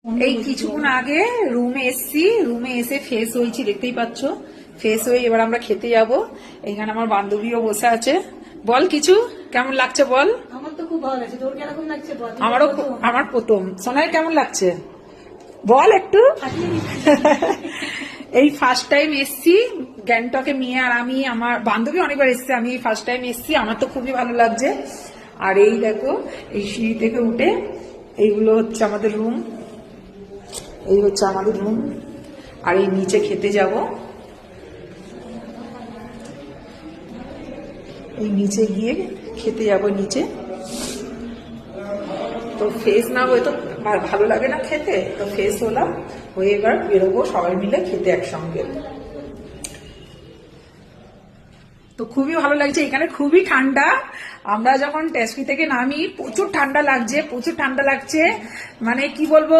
এই কিছুক্ষণ আগে রুমে এসছি, রুমে এসে ফ্রেশ হয়েছি, দেখতেই পাচ্ছ। ফ্রেশ হয়ে এবার আমরা খেতে যাব। এইখানে আমার বান্ধবীও বসে আছে। বল কিছু, কেমন লাগছে বল। আমার তো খুব ভালো লাগছে, তোর কিরকম লাগছে বল। আমারও আমার প্রথম। সোনাই কেমন লাগছে বল একটু। এই ফার্স্ট টাইম এসছি গ্যাংটকে, মেয়ে আর আমি। আমার বান্ধবী অনেকবার এসছে, আমি ফার্স্ট টাইম এসছি। আমার তো খুবই ভালো লাগছে। আর এই দেখো, এই সিঁড়ি থেকে উঠে এইগুলো হচ্ছে আমাদের রুম, এই হচ্ছে আমাদের রুম। আর এই নিচে খেতে যাব, এই নিচে গিয়ে খেতে যাব নিচে। তো ফ্রেশ না হয়ে তো ভালো লাগে না খেতে, তো ফ্রেশ হলাম, হয়ে এবার বেরোবো সবাই মিলে খেতে একসঙ্গে। তো খুবই ভালো লাগছে, এখানে খুবই ঠান্ডা। আমরা যখন ট্যাক্সি থেকে নামি প্রচুর ঠান্ডা লাগছে, প্রচুর ঠান্ডা লাগছে, মানে কি বলবো।